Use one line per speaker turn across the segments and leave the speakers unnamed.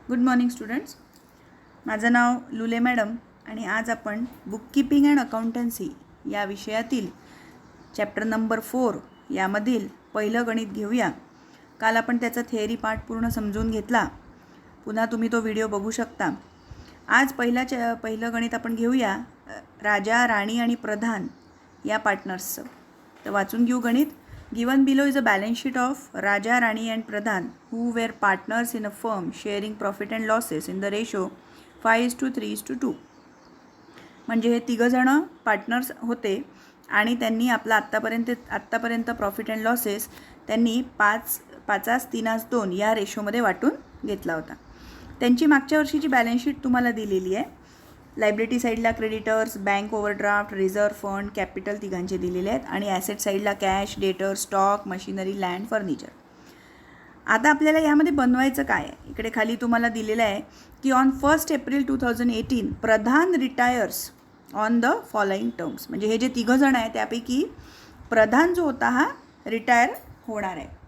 Good morning students. माझं नाव लुले madam आणि आज आपण बुककीपिंग अँड अकाउंटन्सी या विषयातील चॅप्टर नंबर 4 यामधील पहिलं गणित घेऊया. काल आपण त्याचा थेअरी पार्ट पूर्ण समजून घेतला. पुन्हा तुम्ही तो व्हिडिओ बघू शकता. आज पहिलं गणित आपण घेऊया राजा, राणी आणि प्रधान या पार्टनर्सचं. तर वाचून घेऊ गणित. Given below is a balance sheet of Raja, Rani and Pradhan who were partners in a firm sharing profit and losses in the ratio 5:3:2. म्हणजे हे तिघंजण पार्टनर्स होते आणि त्यांनी आपला आत्तापर्यंत प्रॉफिट अँड लॉसेस त्यांनी 5:3:2 या रेशोमध्ये वाटून घेतला होता. त्यांची मागच्या वर्षीची बॅलन्स शीट तुम्हाला दिलेली आहे. लायबिलिटी साईडला creditors, bank overdraft, reserve fund, capital तिघांचे दिलेले आहेत आणि ॲसेट साईडला कॅश, डेटर, स्टॉक, मशिनरी, लँड, फर्निचर. आता आपल्याला यामध्ये बनवायचं काय आहे? इकडे खाली तुम्हाला दिलेलं आहे की on 1 April 2018 Pradhan retires on the following terms. म्हणजे हे जे तिघंजण आहे त्यापैकी प्रधान जो होता हा रिटायर होणार आहे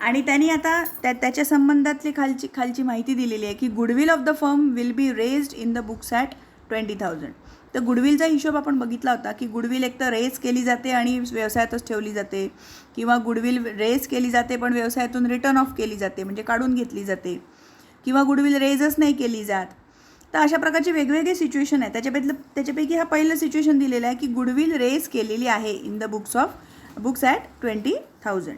आणि त्यांनी आता त्याच्या संबंधातली खालची माहिती दिलेली आहे की goodwill of the firm will be raised in the books at 20,000. तर गुडविलचा हिशोब आपण बघितला होता की गुडविल एक तर रेज केली जाते आणि व्यवसायातच ठेवली जाते, किंवा गुडविल रेज केली जाते पण व्यवसायातून रिटर्न ऑफ केली जाते म्हणजे काढून घेतली जाते, किंवा गुडविल रेजच नाही केली जात. तर अशा प्रकारचे वेगवेगळे सिच्युएशन आहे. त्याच्यापैकी हा पहिलं सिच्युएशन दिलेलं आहे की गुडविल रेज केलेली आहे इन द बुक्स ॲट 20,000.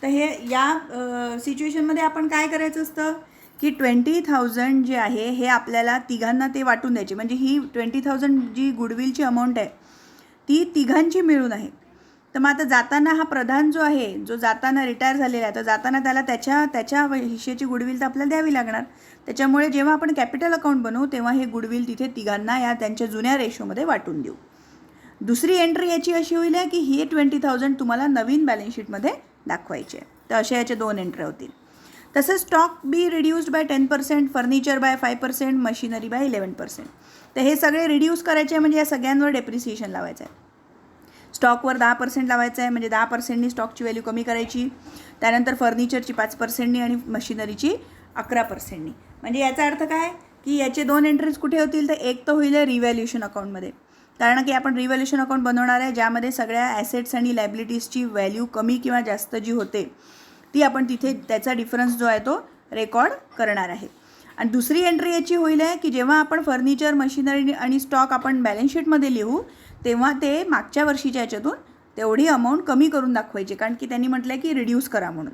तर हे या सिच्युएशनमध्ये आपण काय करायचं असतं की 20,000 जे आहे हे आपल्याला तिघांना ते वाटून द्यायचे. म्हणजे ही 20,000 जी गुडविलची अमाऊंट आहे ती तिघांची मिळून आहे. तर मग आता जाताना हा प्रधान जो आहे, जो जाताना रिटायर झालेला आहे, तर जाताना त्याला त्याच्या हिश्श्याची गुडविल तर आपल्याला द्यावी लागणार. त्याच्यामुळे जेव्हा आपण कॅपिटल अकाउंट बनवू तेव्हा हे गुडविल तिथे तिघांना या त्यांच्या जुन्या रेशोमध्ये वाटून देऊ. दुसरी एंट्री याची अशी होईल की ही 20,000 तुम्हाला नवीन बॅलन्स शीटमध्ये दाखवायचे. तर अशा याच्या 2 एंट्री होतील. तसंच stock be reduced by 10%, furniture by 5%, machinery by 11%. तर हे सगळे रिड्यूस करायचे म्हणजे या सगळ्यांवर डेप्रिसिएशन लावायचं आहे. स्टॉकवर 10% लावायचं आहे म्हणजे 10%नी स्टॉकची व्हॅल्यू कमी करायची. त्यानंतर फर्निचरची 5%नी आणि मशिनरीची 11%नी. म्हणजे याचा अर्थ काय की याचे 2 एंट्रीज कुठे होतील? तर एक तर होईल रिव्हॅल्युएशन अकाउंटमध्ये. कारण की आपण रिव्हॅल्युएशन अकाउंट बनवणार आहे ज्यामध्ये सगळ्या ॲसेट्स आणि लायबिलिटीजची व्हॅल्यू कमी किंवा जास्त जी होते ती आपण तिथे त्याचा डिफरन्स जो आहे तो रेकॉर्ड करणार आहे. आणि दुसरी एंट्री याची होईल आहे की जेव्हा आपण फर्निचर, मशिनरी आणि स्टॉक आपण बॅलन्स शीटमध्ये लिहू तेव्हा ते मागच्या वर्षीच्या याच्यातून तेवढी अमाऊंट कमी करून दाखवायची. कारण की त्यांनी म्हटलं आहे की रिड्यूस करा म्हणून.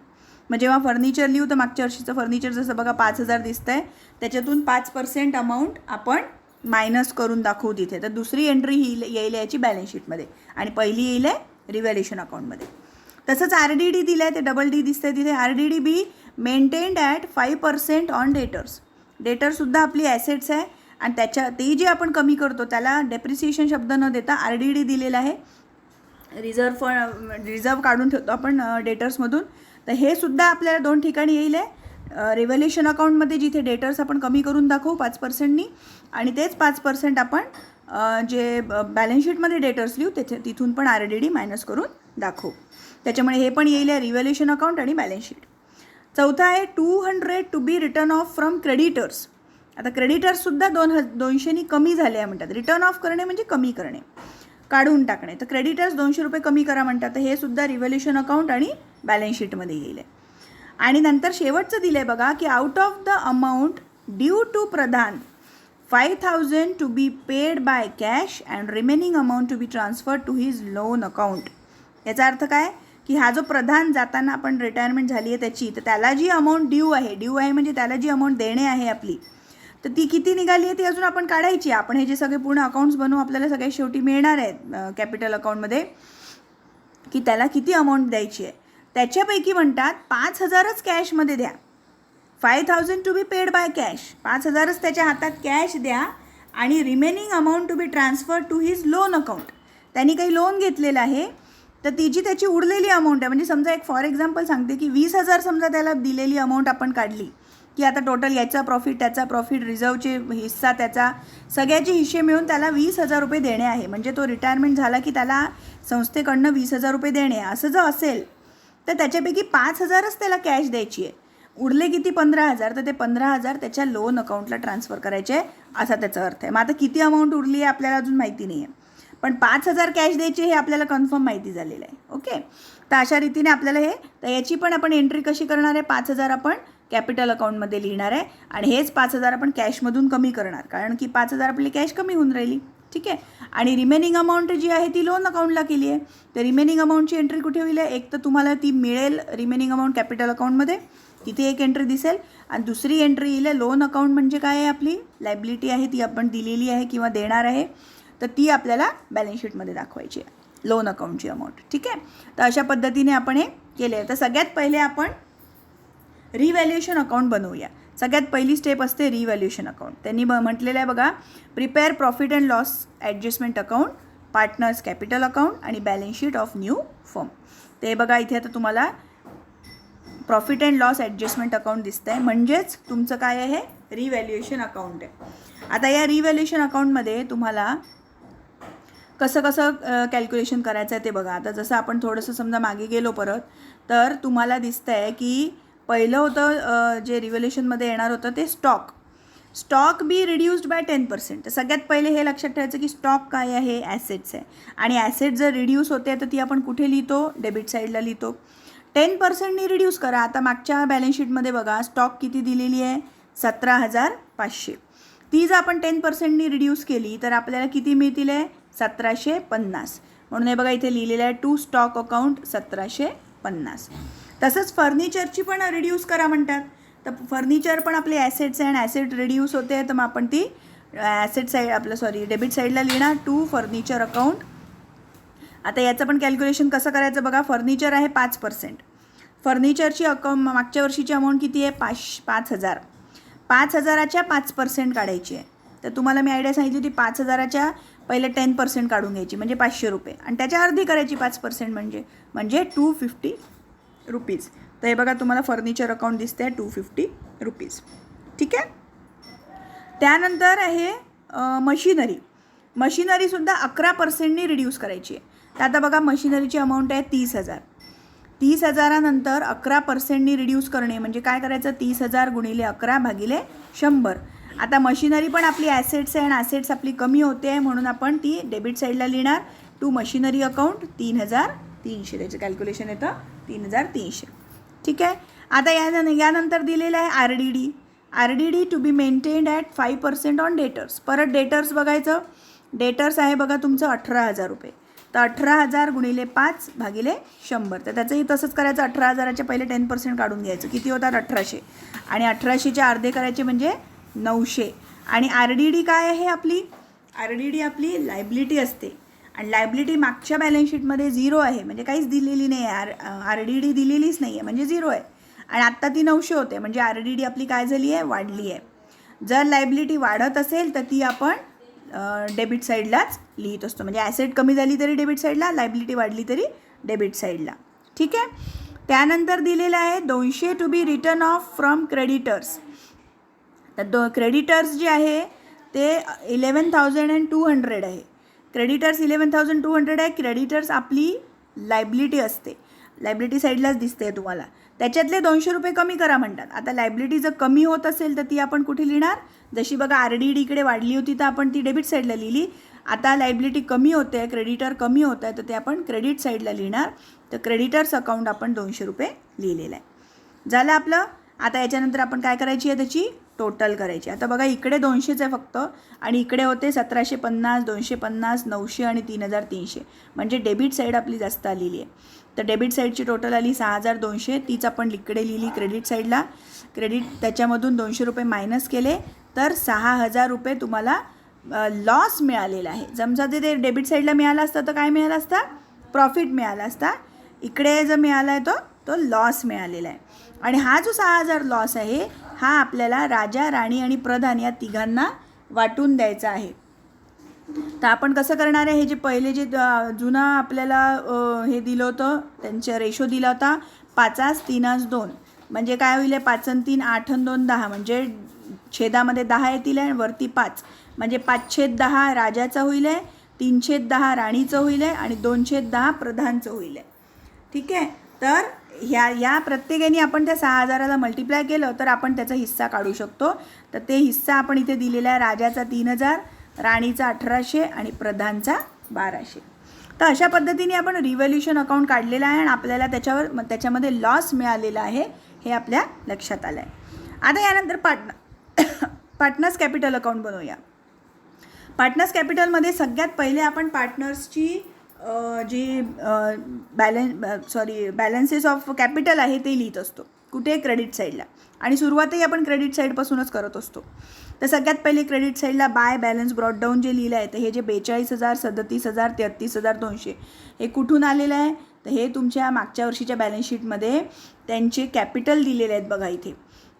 मग जेव्हा फर्निचर लिहू तर मागच्या वर्षीचं फर्निचर जसं बघा 5,000 दिसतं आहे, त्याच्यातून 5% अमाऊंट आपण मायनस करून दाखवू तिथे. तर दुसरी एंट्री ही येईल याची बॅलन्स शीटमध्ये आणि पहिली येईल आहे रिव्हॅल्युएशन अकाउंटमध्ये. तसंच RDD दिलं आहे, ते डबल डी दिसतं आहे तिथे. RDD be maintained at 5% on debtors. डेटरसुद्धा आपली ॲसेट्स आहे आणि ते जे आपण कमी करतो त्याला डेप्रिसिएशन शब्द न देता RDD दिलेला आहे. रिझर्व्ह काढून ठेवतो आपण डेटर्समधून. तर हे सुद्धा आपल्याला 2 ठिकाणी येईल आहे. रिव्हॅल्युएशन अकाउंटमध्ये जिथे डेटर्स आपण कमी करून दाखवू 5%नी आणि तेच 5% आपण जे बॅलन्स शीटमध्ये डेटर्स लिहू तिथून पण RDD मायनस करून दाखवू. त्याच्यामुळे हे पण येईल आहे रिव्हॅल्युएशन अकाउंट आणि बॅलन्स शीट. चौथा आहे 200 to be written off from creditors. आता क्रेडिटर्ससुद्धा 200नी कमी झाले आहे म्हणतात. रिटर्न ऑफ करणे म्हणजे कमी करणे, काढून टाकणे. तर क्रेडिटर्स 200 रुपये कमी करा म्हणतात. तर हे सुद्धा रिव्हॅल्युएशन अकाउंट आणि बॅलन्स शीटमध्ये येईल आहे. आणि नंतर शेवटचं दिलं आहे बघा की out of the amount due to Pradhan 5,000 to be paid by cash and remaining amount to be transfer to his loan account. याचा अर्थ काय की हा जो प्रधान जाताना आपण रिटायरमेंट झाली आहे त्याची, तर त्याला जी अमाऊंट ड्यू आहे म्हणजे त्याला जी अमाऊंट देणे आहे आपली, तर ती किती निघाली आहे ती अजून आपण काढायची. आपण हे जे सगळे पूर्ण अकाउंट्स बनवू आपल्याला सगळे शेवटी मिळणार आहेत कॅपिटल अकाउंटमध्ये की त्याला किती अमाऊंट द्यायची आहे. त्याच्यापैकी म्हणतात 5,000च कॅशमध्ये द्या. 5,000 to be paid by cash, 5,000च त्याच्या हातात कॅश द्या आणि remaining amount to be transfer to his loan account. त्यांनी काही लोन घेतलेलं आहे तर ती जी त्याची उरलेली अमाऊंट आहे, म्हणजे समजा एक फॉर एक्झाम्पल सांगते की 20,000 समजा त्याला दिलेली अमाऊंट आपण काढली की आता टोटल याचा प्रॉफिट, त्याचा प्रॉफिट, रिझर्वचे हिस्सा, त्याचा सगळ्याचे हिस्से मिळून त्याला 20,000 रुपये देणे आहे. म्हणजे तो रिटायरमेंट झाला की त्याला संस्थेकडनं 20,000 रुपये देणे असं जर असेल तर त्याच्यापैकी 5,000च त्याला कॅश द्यायची आहे. उरले किती 15,000, तर ते 15,000 त्याच्या लोन अकाउंटला ट्रान्सफर करायचे असा त्याचा अर्थ आहे. मग आता किती अमाऊंट उरली आहे आपल्याला अजून माहिती नाही आहे, पण 5,000 कॅश द्यायचे हे आपल्याला कन्फर्म माहिती झालेलं आहे. ओके, तर अशा रीतीने आपल्याला हे, तर याची पण आपण एंट्री कशी करणार आहे, 5,000 आपण कॅपिटल अकाउंटमध्ये लिहिणार आहे आणि हेच 5,000 आपण कॅशमधून कमी करणार, कारण की 5,000 आपली कॅश कमी होऊन राहिली. ठीक आहे, आणि रिमेनिंग अमाऊंट जी आहे ती लोन अकाउंटला केली आहे. तर रिमेनिंग अमाऊंटची एंट्री कुठे होईल, एक तर तुम्हाला ती मिळेल रिमेनिंग अमाऊंट कॅपिटल अकाउंटमध्ये, तिथे एक एंट्री दिसेल, आणि दुसरी एंट्री येईल लोन अकाउंट, म्हणजे काय आहे, आपली लायबिलिटी आहे ती आपण दिलेली आहे किंवा देणार आहे, तर ती आपल्याला बॅलन्स शीटमध्ये दाखवायची आहे, लोन अकाउंटची अमाऊंट. ठीक आहे, तर अशा पद्धतीने आपण हे केले आहे. तर सगळ्यात पहिले आपण रिव्हॅल्युएशन अकाउंट बनवूया. सगळ्यात पहिली स्टेप असते रिव्हॅल्युएशन अकाउंट. त्यांनी म्हटलेलं आहे बघा, prepare profit and loss adjustment account, partners capital account आणि balance sheet of new firm. ते बघा इथे आता तुम्हाला profit and loss adjustment account दिसतं आहे, म्हणजेच तुमचं काय आहे, रिव्हॅल्युएशन अकाउंट आहे. आता या रिव्हॅल्युएशन अकाउंटमध्ये तुम्हाला कसं कसं कॅल्क्युलेशन करायचं आहे ते बघा. आता जसं आपण थोडंसं समजा मागे गेलो परत, तर तुम्हाला दिसतं आहे की पहिलं होतं जे रिव्हॅल्युएशनमध्ये येणार होतं ते स्टॉक बी रिड्यूस्ड बाय 10%. तर सगळ्यात पहिले हे लक्षात ठेवायचं की स्टॉक काय आहे, ॲसेट्स आहे, आणि ॲसेट जर रिड्यूस होते तर ती आपण कुठे लिहितो, डेबिट साईडला लिहितो. 10%नी रिड्यूस करा. आता मागच्या बॅलन्स शीटमध्ये बघा स्टॉक किती दिलेली आहे, 17,500. ती जर आपण 10%नी रिड्यूस केली तर आपल्याला किती मिळतील आहे, 1,750. म्हणून हे बघा इथे लिहिलेलं आहे टू स्टॉक अकाउंट 1,750. तसंच फर्निचरची पण रिड्यूस करा म्हणतात. तर फर्निचर पण आपले ॲसेट्स आहे आणि ॲसेट रिड्यूस होते, तर मग आपण ती ॲसेट साईड आपलं डेबिट साईडला लिहिणार टू फर्निचर अकाउंट. आता याचं पण कॅल्क्युलेशन कसं करायचं बघा. फर्निचर आहे 5%. फर्निचरची मागच्या वर्षीची अमाऊंट किती आहे, 5,000. 5,000च्या 5% काढायची आहे. तर तुम्हाला मी आयडिया सांगितली होती, 5,000च्या पहिले 10% काढून घ्यायची म्हणजे 500 रुपये, आणि त्याच्या अर्धी करायची 5% म्हणजे 250 रुपीज. तर हे बघा तुम्हाला फर्निचर अकाउंट दिसते आहे 250 रुपीज. ठीक आहे, त्यानंतर आहे मशिनरीसुद्धा 11%नी रिड्यूस करायची आहे. तर आता बघा मशिनरीची अमाऊंट आहे 30,000. 30,000नंतर 11%नी रिड्यूस करणे म्हणजे काय करायचं, 30,000 गुणिले 11 भागिले 100. आता मशिनरी पण आपली ॲसेट्स आहे आणि ॲसेट्स आपली कमी होते आहे, म्हणून आपण ती डेबिट साईडला लिहिणार टू मशिनरी अकाउंट 3,300. त्याचं कॅल्क्युलेशन येतं 3,300. ठीक आहे, आता यानंतर दिलेलं आहे RDD to be maintained at 5% on debtors. परत डेटर्स बघायचं. डेटर्स आहे बघा तुमचं 18,000 रुपये. तर 18,000 गुणिले 5 भागिले 100. तर त्याचंही तसंच करायचं. 18,000च्या पहिले 10% काढून घ्यायचं, किती होतात 1800, आणि 1800चे अर्धे करायचे म्हणजे 900. आणि RDD काय आहे आपली, RDD आपली लायबिलिटी असते, आणि लायबिलिटी मागच्या बॅलन्स शीटमध्ये 0 आहे, म्हणजे काहीच दिलेली नाही आहे. RDD दिलेलीच नाही आहे म्हणजे 0 आहे, आणि आत्ता ती 900 होते म्हणजे RDD आपली काय झाली आहे, वाढली आहे. जर लायबिलिटी वाढत असेल तर ती आपण डेबिट साईडलाच लिहित असतो. म्हणजे ॲसेट कमी झाली तरी डेबिट साईडला, लायबिलिटी वाढली तरी डेबिट साईडला. ठीक आहे, त्यानंतर दिलेलं आहे 200 to be written off from creditors. तर क्रेडिटर्स जे आहे ते 11,200 आहे. क्रेडिटर्स 11,200 आहे. क्रेडिटर्स आपली लायबिलिटी असते, लायबिलिटी साईडलाच दिसते तुम्हाला. त्याच्यातले 200 रुपये कमी करा म्हणतात. आता लायबिलिटी जर कमी होत असेल तर ती आपण कुठे लिहिणार, जशी बघा RDD इकडे वाढली होती तर आपण ती डेबिट साईडला लिहिली. आता लायबिलिटी कमी होते आहे, क्रेडिटर कमी होत आहे, तर ते आपण क्रेडिट साईडला लिहिणार. तर क्रेडिटर्स अकाउंट आपण 200 रुपये लिहिलेलं आहे. झालं आपलं. आता याच्यानंतर आपण काय करायची आहे, त्याची टोटल करायची. आता बघा इकडे 200च आहे फक्त, आणि इकडे होते 1,750, 250, 900 आणि 3,300, म्हणजे डेबिट साईड आपली जास्त आलेली आहे. तर डेबिट साईडची टोटल आली 6,200. तीच आपण इकडे लिहिली क्रेडिट साईडला. त्याच्यामधून 200 रुपये मायनस केले तर 6,000 रुपये तुम्हाला लॉस मिळालेला आहे. समजा ते डेबिट साईडला मिळाला असता तर काय मिळालं असता, प्रॉफिट मिळाला असता. इकडे जो मिळाला आहे तो लॉस मिळालेला आहे. आणि हा जो 6,000 लॉस आहे हा आपल्याला राजा, राणी आणि प्रधान या तिघांना वाटून द्यायचा आहे. तर आपण कसं करणार आहे, हे जे पहिले जे जुनं आपल्याला हे दिलं होतं, त्यांचा रेशो दिला होता 5:3:2, म्हणजे काय होईल, 5:3 8:2 10, म्हणजे छेदामध्ये 10 येतील आणि वरती 5, म्हणजे 5/10 राजाचं होईल आहे, 3/10 राणीचं होईल आहे आणि 2/10 प्रधानचं होईल आहे. ठीक आहे, तर ह्या प्रत्येकाने आपण त्या 6,000ला मल्टिप्लाय केलं तर आपण त्याचा हिस्सा काढू शकतो. तर ते हिस्सा आपण इथे दिलेला आहे. राजाचा 3,000, राणीचा 1,800 आणि प्रधानचा 1,200. तर अशा पद्धतीने आपण रिव्हॉल्युशन अकाउंट काढलेला आहे आणि आपल्याला त्याच्यामध्ये लॉस मिळालेला आहे हे आपल्या लक्षात आलं आहे. आता यानंतर पार्टनर्स कॅपिटल अकाउंट बनवूया. पार्टनर्स कॅपिटलमध्ये सगळ्यात पहिले आपण पार्टनर्सची जी बॅलन्सेस ऑफ कॅपिटल आहे ते लिहित असतो. कुठे? क्रेडिट साईडला. आणि सुरुवातही आपण क्रेडिट साईडपासूनच करत असतो. तर सगळ्यात पहिले क्रेडिट साईडला बाय बॅलन्स ब्रॉट डाऊन जे लिहिलं आहे तर हे जे 42,000, 37,000, 33,200 हे कुठून आलेलं आहे? तर हे तुमच्या मागच्या वर्षीच्या बॅलन्स शीटमध्ये त्यांचे कॅपिटल दिलेले आहेत. बघा इथे,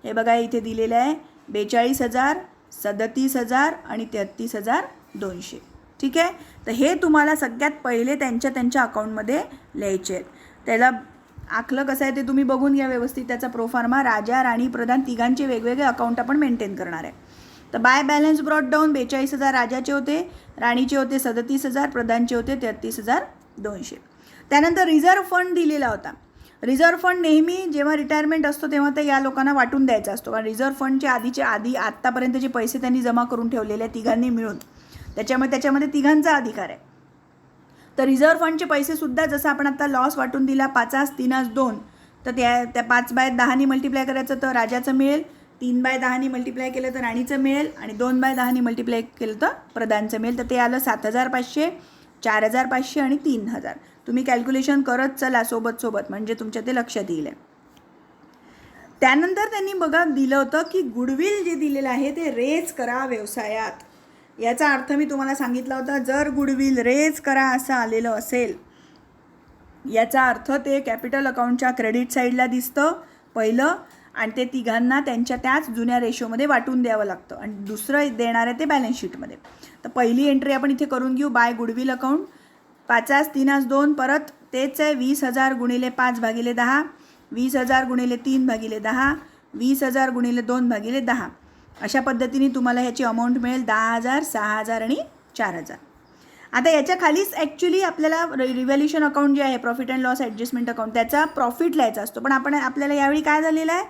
हे बघा इथे दिलेलं आहे 42,000, 37,000 आणि 33,200. ठीक आहे. तर हे तुम्हाला सगळ्यात पहिले त्यांच्या अकाउंटमध्ये लिहायचे आहेत. त्याला आखलं कसं आहे ते तुम्ही बघून घ्या व्यवस्थित. त्याचा प्रोफार्मा राजा, राणी, प्रधान तिघांचे वेगवेगळे अकाउंट आपण मेंटेन करणार आहे. तर बाय बॅलन्स ब्रॉट डाऊन 42,000 राजाचे होते, राणीचे होते 37,000, प्रधानचे होते 33,200. त्यानंतर रिझर्व्ह फंड दिलेला होता. रिझर्व्ह फंड नेहमी जेव्हा रिटायरमेंट असतो तेव्हा ते या लोकांना वाटून द्यायचा असतो. कारण रिझर्व्ह फंडचे आत्तापर्यंतचे पैसे त्यांनी जमा करून ठेवलेले आहेत तिघांनी मिळून. त्याच्यामध्ये तिघांचा अधिकार आहे. तर रिझर्व्ह फंडचे पैसेसुद्धा जसं आपण आता लॉस वाटून दिला 5, 3, 2 तर त्या 5/10 मल्टिप्लाय करायचं तर राजाचं मिळेल, 3/10 मल्टिप्लाय केलं तर राणीचं मिळेल आणि 2/10 मल्टिप्लाय केलं तर प्रधानचं मिळेल. तर ते आलं 7,500, 4,500 आणि 3,000. तुम्ही कॅल्क्युलेशन करत चला सोबत म्हणजे तुमच्या ते लक्षात येईल. त्यानंतर त्यांनी बघा दिलं होतं की गुडविल जे दिलेलं आहे ते रेज करा व्यवसायात. याचा अर्थ मी तुम्हाला सांगितला होता. जर गुडविल रेज करा असं आलेलं असेल याचा अर्थ ते कॅपिटल अकाउंटच्या क्रेडिट साईडला दिसतं पहिलं आणि ते तिघांना त्याच जुन्या रेशोमध्ये वाटून द्यावं लागतं आणि दुसरं देणार आहे ते बॅलन्स शीटमध्ये. तर पहिली एंट्री आपण इथे करून घेऊ. बाय गुडविल अकाउंट 5, 3, 2 परत तेच आहे. 20,000 गुणिले 5/10, 20,000 गुणिले 3/10, 20,000 गुणिले 2/10. अशा पद्धतीने तुम्हाला ह्याची अमाऊंट मिळेल 10,000, 6,000 आणि 4,000. आता याच्या खालीच ॲक्च्युली आपल्याला रिव्हॉल्युशन अकाउंट जे आहे profit and loss adjustment account त्याचा प्रॉफिट लिहायचा असतो. पण आपल्याला यावेळी काय झालेलं आहे?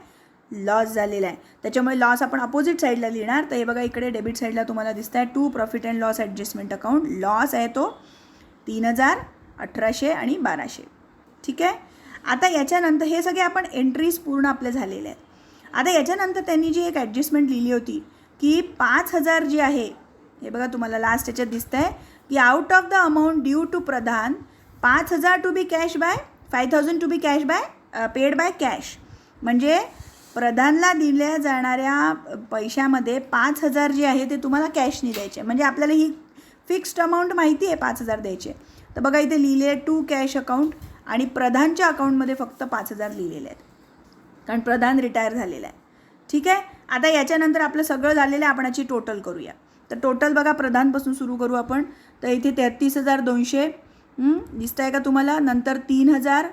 लॉस झालेला आहे. त्याच्यामुळे लॉस आपण अपोजिट साईडला लिहिणार. तर हे बघा इकडे डेबिट साईडला तुम्हाला दिसत आहे to profit and loss adjustment account. Loss आहे तो 3,000, 1,800 आणि 1,200. ठीक आहे. आता याच्यानंतर हे सगळे आपण एंट्रीज पूर्ण आपले झालेले आहेत. आता याच्यानंतर त्यांनी जी एक ॲडजस्टमेंट लिहिली होती की 5,000 जे आहे हे बघा तुम्हाला लास्ट याच्यात दिसतं आहे की out of the amount due to Pradhan 5,000 to be cash by 5,000 to be cash by paid by cash. म्हणजे प्रधानला दिल्या जाणाऱ्या पैशामध्ये 5,000 जे आहे ते तुम्हाला कॅशनी द्यायचे. म्हणजे आपल्याला ही फिक्स्ड अमाऊंट माहिती आहे 5,000 द्यायचे. तर बघा इथे लिहिले आहे टू कॅश अकाउंट आणि प्रधानच्या अकाउंटमध्ये फक्त 5,000 लिहिलेले आहेत कारण प्रधान रिटायर झालेला आहे. ठीक आहे. आता याच्यानंतर आपलं सगळं झालेलं आहे. आपण याची टोटल करूया. तर टोटल बघा प्रधानपासून सुरू करू आपण. तर इथे 33,200 दिसतं आहे का तुम्हाला. नंतर 3,000,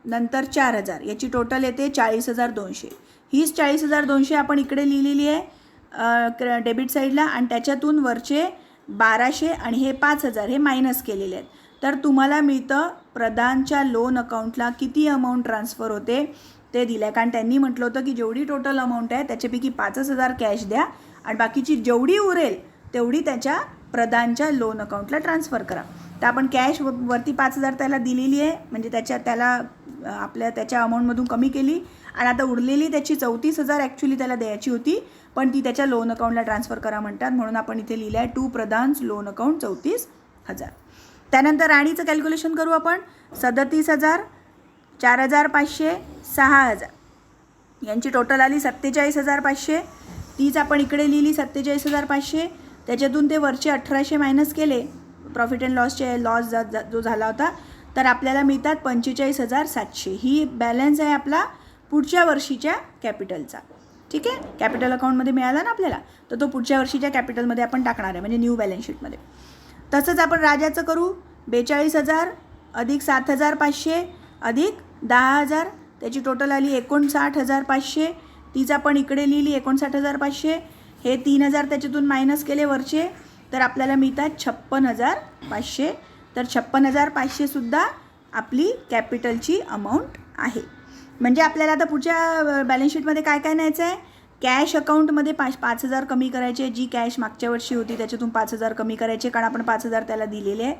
नंतर 4,000 याची टोटल येते 40,200. हीच 40,200 आपण इकडे लिहिलेली आहे डेबिट साईडला आणि त्याच्यातून वरचे 1,200 आणि हे 5,000 हे मायनस केलेले आहेत. तर तुम्हाला मिळतं प्रधानच्या लोन अकाउंटला किती अमाऊंट ट्रान्सफर होते ते दिलं आहे. कारण त्यांनी म्हटलं होतं की जेवढी टोटल अमाऊंट आहे त्याच्यापैकी 5,000 कॅश द्या आणि बाकीची जेवढी उरेल तेवढी त्याच्या प्रधानच्या लोन अकाउंटला ट्रान्सफर करा. तर आपण कॅश वरती 5,000 त्याला दिलेली आहे म्हणजे त्याच्या अमाऊंटमधून कमी केली आणि आता उरलेली त्याची 34,000 ॲक्च्युली त्याला द्यायची होती पण ती त्याच्या लोन अकाउंटला ट्रान्सफर करा म्हणतात. म्हणून आपण इथे लिहिलं आहे टू प्रधान्स लोन अकाउंट 34,000. त्यानंतर राणीचं कॅल्क्युलेशन करू आपण. 37,000, 4,500, 6,000 यांची टोटल आली 47,500. तीच आपण इकडे लिहिली 47,500. त्याच्यातून ते वरचे 1,800 मायनस केले प्रॉफिट अँड लॉस जो झाला होता तर आपल्याला मिळतात 45,700. ही बॅलन्स आहे आपला पुढच्या वर्षीच्या कॅपिटलचा. ठीक आहे. कॅपिटल अकाउंटमध्ये मिळाला ना आपल्याला तर तो पुढच्या वर्षीच्या कॅपिटलमध्ये आपण टाकणार आहे म्हणजे न्यू बॅलन्स शीटमध्ये. तसंच आपण राजाचं करू. 42,000 अधिक 7,500 अधिक 10,000 त्याची टोटल आली 59,500. तीच आपण इकडे लिहिली 59,500. हे 3,000 त्याच्यातून मायनस केले वरचे तर आपल्याला मिळतात 56,500. तर 56,500 सुद्धा आपली कॅपिटलची अमाऊंट आहे. म्हणजे आपल्याला आता पुढच्या बॅलन्स शीटमध्ये काय काय न्यायचं आहे, कॅश अकाउंटमध्ये 5,000 कमी करायचे, जी कॅश मागच्या वर्षी होती त्याच्यातून 5,000 कमी करायचे कारण आपण 5,000 त्याला दिलेले आहे.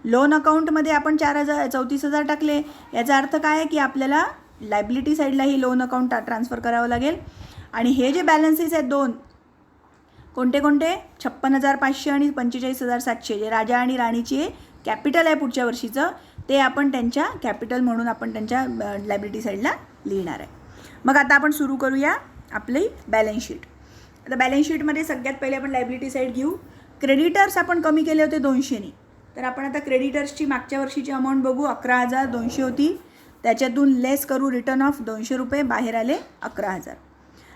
लोन अकाउंटमध्ये आपण 34,000 टाकले, याचा अर्थ काय आहे की आपल्याला लायबिलिटी साईडलाही लोन अकाउंट ट्रान्सफर करावं लागेल. आणि हे जे बॅलन्सेस आहेत दोन, कोणते कोणते, 56,500 आणि 45,700, जे राजा आणि राणीचे कॅपिटल आहे पुढच्या वर्षीचं, ते आपण त्यांच्या कॅपिटल म्हणून आपण त्यांच्या लायबिलिटी साईडला लिहिणार आहे. मग आता आपण सुरू करूया आपली बॅलन्स शीट. आता बॅलन्स शीटमध्ये सगळ्यात पहिले आपण लायबिलिटी साईड घेऊ. क्रेडिटर्स आपण कमी केले होते 200नी, तर आपण आता क्रेडिटर्सची मागच्या वर्षीची अमाऊंट बघू. 11,200 होती, त्याच्यातून लेस करू रिटर्न ऑफ 200 रुपये, बाहेर आले 11,000.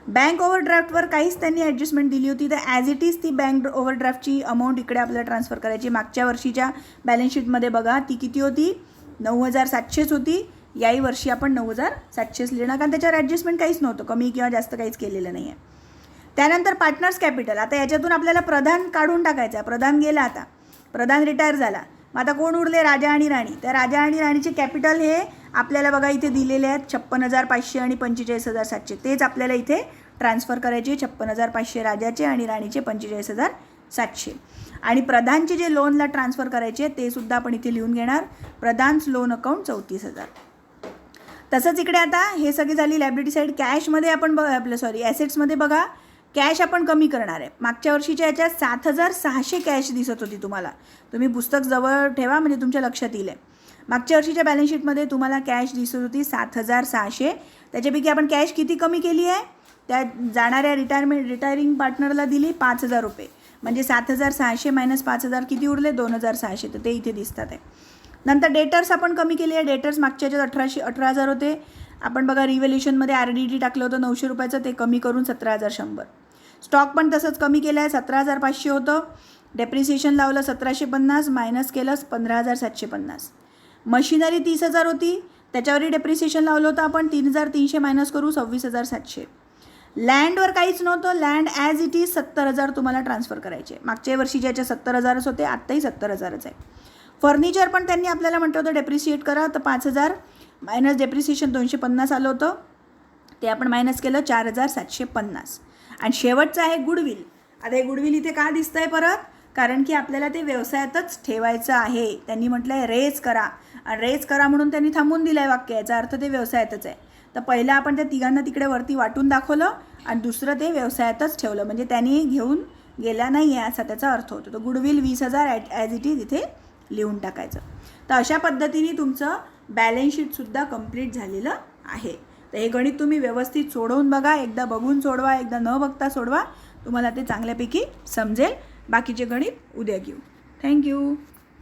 बँक ओव्हरड्राफ्टवर काहीच त्यांनी ॲडजस्टमेंट दिली होती, तर ॲज इट इज ती बँक ओव्हरड्राफ्टची अमाऊंट इकडे आपल्याला ट्रान्सफर करायची. मागच्या वर्षीच्या बॅलन्स शीटमध्ये बघा ती किती होती, 9,700 होती. याही वर्षी आपण 9,700 लिहिणार कारण त्याच्यावर ॲडजस्टमेंट काहीच नव्हतं, कमी किंवा जास्त काहीच केलेलं नाही आहे. त्यानंतर पार्टनर्स कॅपिटल. आता याच्यातून आपल्याला प्रधान काढून टाकायचा आहे. प्रधान गेला, आता प्रधान रिटायर झाला. मग आता कोण उरले, राजा आणि राणी. त्या राजा आणि राणीचे कॅपिटल हे आपल्याला बघा इथे दिलेले आहेत, 56,500 आणि 45,700. तेच आपल्याला इथे ट्रान्सफर करायचे, 56,500 राजाचे आणि राणीचे 45,700. आणि प्रधानचे जे लोनला ट्रान्सफर करायचे ते सुद्धा आपण इथे लिहून घेणार. प्रधान्स लोन अकाउंट 34,000. तसंच इकडे आता हे सगळी झाली लायबिलिटी साईड. कॅशमध्ये आपण ॲसेट्समध्ये बघा कॅश आपण कमी करणार आहे. मागच्या वर्षीच्या याच्यात 7,600 कॅश दिसत होती तुम्हाला. तुम्ही पुस्तक जवळ ठेवा म्हणजे तुमच्या लक्षात येईल. मागच्या वर्षीच्या बॅलन्स शीटमध्ये तुम्हाला कॅश दिसत होती 7,600. त्याच्यापैकी आपण कॅश किती कमी केली आहे, त्या जाणाऱ्या रिटायरिंग पार्टनरला दिली 5,000 रुपये. म्हणजे 7,600 मायनस 5,000 किती उरले, 2,600. तर ते इथे दिसतात आहे. नंतर डेटर्स आपण कमी केली आहे. डेटर्स मागच्या याच्यात 18,000 होते. आपण बघा रिव्हॅल्युएशनमध्ये RDD टाकलं होतं 900 रुपयाचं, ते कमी करून 17,100. स्टॉक पण तसंच कमी केलं आहे, 17,500 होतं. डेप्रिसिएशन लावलं 1,750, मायनस केलं 15,750. मशिनरी 30,000 होती, त्याच्यावरही डेप्रिसिएशन लावलं होतं आपण, 3,300 मायनस करू 26,700. लँडवर काहीच नव्हतं, लँड ॲज इट इज 70,000 तुम्हाला ट्रान्सफर करायचे. मागच्या वर्षीच्या याच्या 70,000च होते, आत्ताही 70,000च आहे. फर्निचर पण त्यांनी आपल्याला म्हटलं होतं डेप्रिशिएट करा, तर 5,000 मायनस डेप्रिसिएशन 250 आलं होतं, ते आपण मायनस केलं 4,750. आणि शेवटचं आहे गुडविल. आता हे गुडविल इथे का दिसतं आहे परत, कारण की आपल्याला ते व्यवसायातच ठेवायचं आहे. त्यांनी म्हटलं आहे रेज करा, आणि रेज करा म्हणून त्यांनी थांबून दिलं आहे वाक्य, याचा अर्थ ते व्यवसायातच आहे. तर पहिलं आपण त्या तिघांना तिकडे वरती वाटून दाखवलं आणि दुसरं ते व्यवसायातच ठेवलं, म्हणजे त्यांनी घेऊन गेला नाही आहे असा त्याचा अर्थ होतो. तर गुडविल 20,000 ॲज इट इज इथे लिहून टाकायचं. तर अशा पद्धतीने तुमचं बॅलन्स शीटसुद्धा कंप्लीट झालेलं आहे. तर हे गणित तुम्ही व्यवस्थित सोडवून बघा, एकदा बघून सोडवा, एकदा न बघता सोडवा, तुम्हाला ते चांगल्यापैकी समजेल. बाकीचे गणित उद्या घेऊ. थँक्यू.